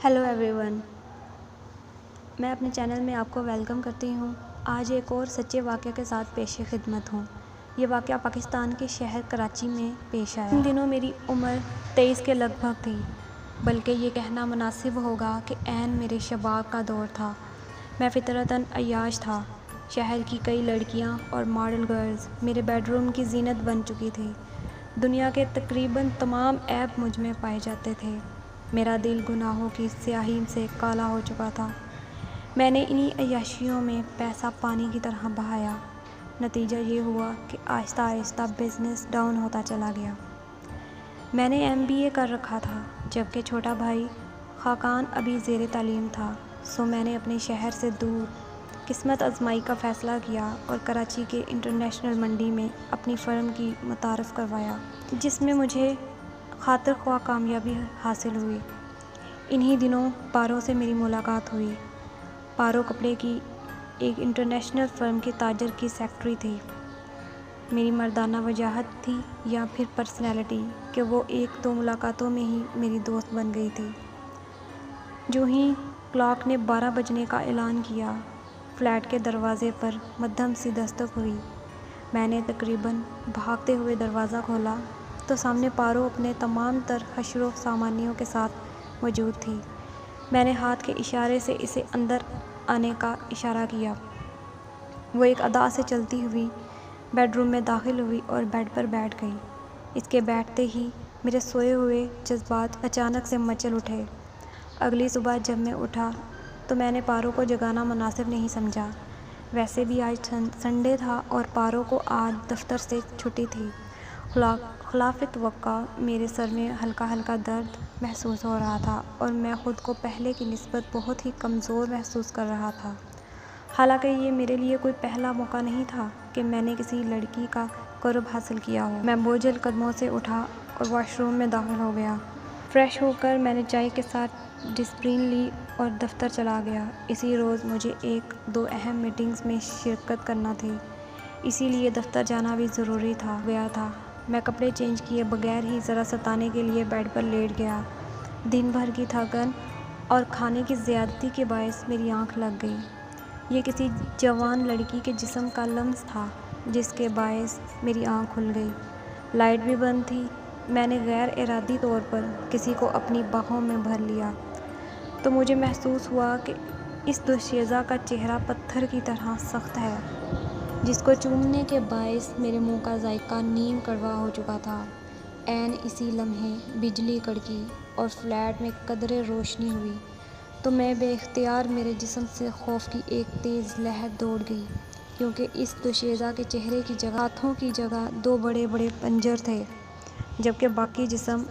Hello everyone, मैं अपने channel में आपको वेलकम करती हूँ। आज एक और सच्चे वाक़ये के साथ पेश खिदमत हूँ। ये वाक़या पाकिस्तान के शहर कराची में पेश आया। इन दिनों मेरी उम्र 23 के लगभग थी, बल्कि ये कहना मुनासिब होगा कि ऐन मेरे शबाब का दौर था। मैं फितरतन अय्याश था। शहर की कई लड़कियाँ और मॉडल गर्ल्स मेरे बेडरूम की जीनत बन चुकी थी। दुनिया के तकरीबन तमाम ऐब मुझ में पाए जाते थे। मेरा दिल गुनाहों की स्याही से काला हो चुका था। मैंने इन्हीं अय्याशियों में पैसा पानी की तरह बहाया। नतीजा ये हुआ कि आहिस्ता आहिस्ता बिज़नेस डाउन होता चला गया। मैंने MBA कर रखा था, जबकि छोटा भाई खाकान अभी ज़ेरे तालीम था। सो मैंने अपने शहर से दूर किस्मत आजमाई का फ़ैसला किया और कराची के इंटरनेशनल मंडी में अपनी फ़र्म की मुतारफ़ करवाया, जिसमें मुझे खातिर ख्वाह कामयाबी हासिल हुई। इन्हीं दिनों पारो से मेरी मुलाकात हुई। पारो कपड़े की एक इंटरनेशनल फ़र्म के ताजर की सेक्रेटरी थी। मेरी मर्दाना वजाहत थी या फिर पर्सनैलिटी कि वो 1-2 मुलाकातों में ही मेरी दोस्त बन गई थी। जो ही क्लॉक ने 12 बजने का ऐलान किया, फ्लैट के दरवाज़े पर मध्यम सी दस्तक हुई। मैंने तकरीबन भागते हुए दरवाज़ा खोला तो सामने पारो अपने तमाम तर हशरो सामानियों के साथ मौजूद थी। मैंने हाथ के इशारे से इसे अंदर आने का इशारा किया। वो एक अदा से चलती हुई बेडरूम में दाखिल हुई और बेड पर बैठ गई। इसके बैठते ही मेरे सोए हुए जज्बात अचानक से मचल उठे। अगली सुबह जब मैं उठा तो मैंने पारो को जगाना मुनासिब नहीं समझा। वैसे भी आज संडे था और पारो को आज दफ्तर से छुट्टी थी। खिलाफ़ तवक्का मेरे सर में हल्का हल्का दर्द महसूस हो रहा था और मैं ख़ुद को पहले की निस्बत बहुत ही कमज़ोर महसूस कर रहा था। हालांकि ये मेरे लिए कोई पहला मौका नहीं था कि मैंने किसी लड़की का क़ुर्ब हासिल किया हो। मैं बोझल कदमों से उठा और वॉशरूम में दाखिल हो गया। फ्रेश होकर मैंने चाय के साथ डिस्प्रिन ली और दफ्तर चला गया। इसी रोज़ मुझे 1-2 अहम मीटिंग्स में शिरकत करना थी, इसीलिए दफ्तर जाना भी ज़रूरी था। मैं कपड़े चेंज किए बगैर ही ज़रा सताने के लिए बेड पर लेट गया। दिन भर की थकन और खाने की ज़्यादती के बायस मेरी आंख लग गई। ये किसी जवान लड़की के जिस्म का लम्स था, जिसके बायस मेरी आंख खुल गई। लाइट भी बंद थी। मैंने गैर इरादी तौर पर किसी को अपनी बाहों में भर लिया तो मुझे महसूस हुआ कि इस दोशीज़ा का चेहरा पत्थर की तरह सख्त है, जिसको चूमने के बायस मेरे मुंह का जायका नीम कड़वा हो चुका था। ऐन इसी लम्हे बिजली कड़की और फ्लैट में कदरे रोशनी हुई तो मैं बेख्तियार मेरे जिस्म से खौफ की एक तेज़ लहर दौड़ गई, क्योंकि इस दोशीज़ा के चेहरे की जगह, हाथों की जगह 2 बड़े बड़े पंजर थे, जबकि बाकी जिस्म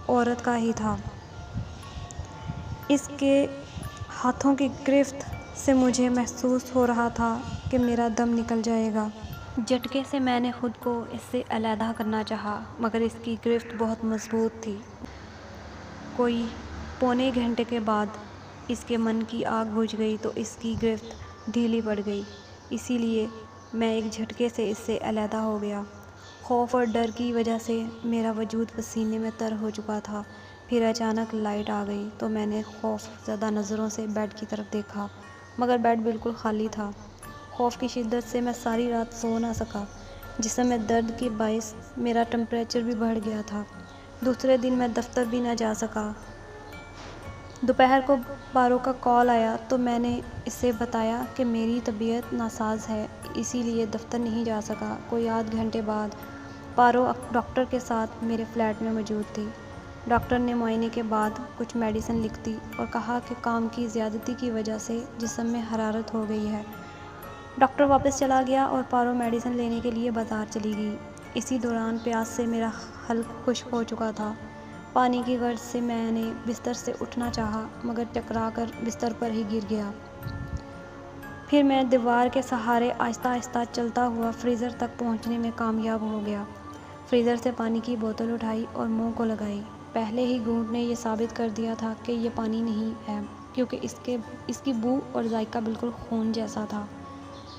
औरत का ही था। इसके हाथों की गिरफ्त से मुझे महसूस हो रहा था कि मेरा दम निकल जाएगा। झटके से मैंने ख़ुद को इससे अलहदा करना चाहा, मगर इसकी गिरफ्त बहुत मजबूत थी। कोई पौने घंटे के बाद इसके मन की आग बुझ गई तो इसकी गिरफ्त ढीली पड़ गई। इसीलिए मैं एक झटके से इससे अलहदा हो गया। खौफ और डर की वजह से मेरा वजूद पसीने में तर हो चुका था। फिर अचानक लाइट आ गई तो मैंने खौफ ज़्यादा नज़रों से बेड की तरफ देखा, मगर बेड बिल्कुल खाली था। खौफ की शिद्दत से मैं सारी रात सो ना सका। जिस्म में दर्द के बायस मेरा टेम्परेचर भी बढ़ गया था। दूसरे दिन मैं दफ्तर भी ना जा सका। दोपहर को पारो का कॉल आया तो मैंने इससे बताया कि मेरी तबीयत नासाज है, इसीलिए दफ्तर नहीं जा सका। कोई आध घंटे बाद पारो डॉक्टर के साथ मेरे फ्लैट में मौजूद थी। डॉक्टर ने मुआयने के बाद कुछ मेडिसिन लिख दी और कहा कि काम की ज़्यादती की वजह से जिस्म में हरारत हो गई है। डॉक्टर वापस चला गया और पारो मेडिसिन लेने के लिए बाज़ार चली गई। इसी दौरान प्यास से मेरा हल्क खुश्क हो चुका था। पानी की गर्ज से मैंने बिस्तर से उठना चाहा, मगर टकरा कर बिस्तर पर ही गिर गया। फिर मैं दीवार के सहारे आहिस्ता आहिस्ता चलता हुआ फ्रीज़र तक पहुंचने में कामयाब हो गया। फ्रीज़र से पानी की बोतल उठाई और मुंह को लगाई। पहले ही घूंट ने यह साबित कर दिया था कि यह पानी नहीं है, क्योंकि इसकी बू और जायका बिल्कुल खून जैसा था।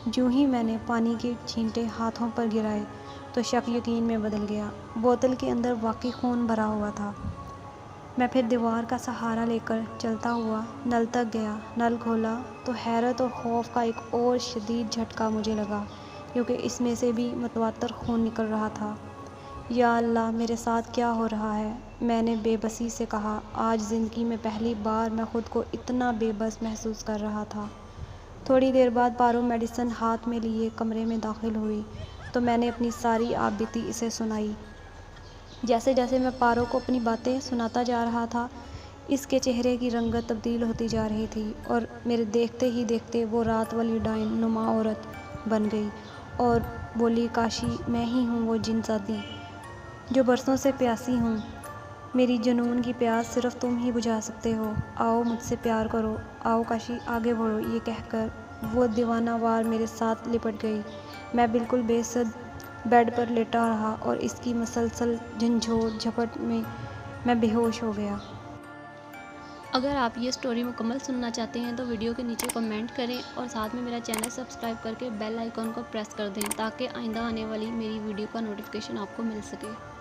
यूं ही मैंने पानी के छींटे हाथों पर गिराए तो शक यकीन में बदल गया। बोतल के अंदर वाकई खून भरा हुआ था। میں پھر دیوار کا سہارا لے کر چلتا ہوا نل تک گیا۔ نل کھولا تو حیرت اور خوف کا ایک اور شدید جھٹکا مجھے لگا، کیونکہ اس میں سے بھی متواتر خون نکل رہا تھا۔ یا اللہ، میرے ساتھ کیا ہو رہا ہے؟ میں نے بے بسی سے کہا۔ آج زندگی میں پہلی بار میں خود کو اتنا بے بس محسوس کر رہا تھا۔ تھوڑی دیر بعد پارو میڈیسن ہاتھ میں لیے کمرے میں داخل ہوئی تو میں نے اپنی ساری آپ بیتی اسے سنائی۔ جیسے جیسے میں پارو کو اپنی باتیں سناتا جا رہا تھا، اس کے چہرے کی رنگت تبدیل ہوتی جا رہی تھی اور میرے دیکھتے ہی دیکھتے وہ رات والی ڈائن نما عورت بن گئی اور بولی، کاشی میں ہی ہوں وہ جن زادی جو برسوں سے پیاسی ہوں۔ میری جنون کی پیاس صرف تم ہی بجھا سکتے ہو۔ آؤ مجھ سے پیار کرو، آؤ کاشی آگے بڑھو۔ یہ کہہ کر وہ دیوانہ وار میرے ساتھ لپٹ گئی۔ میں بالکل بے سد بیڈ پر لیٹا رہا اور اس کی مسلسل جھنجھوڑ جھپٹ میں بے ہوش ہو گیا۔ اگر آپ یہ سٹوری مکمل سننا چاہتے ہیں تو ویڈیو کے نیچے کمنٹ کریں اور ساتھ میں میرا چینل سبسکرائب کر کے بیل آئیکن کو پریس کر دیں تاکہ آئندہ آنے والی میری ویڈیو کا نوٹیفیکیشن آپ کو مل سکے۔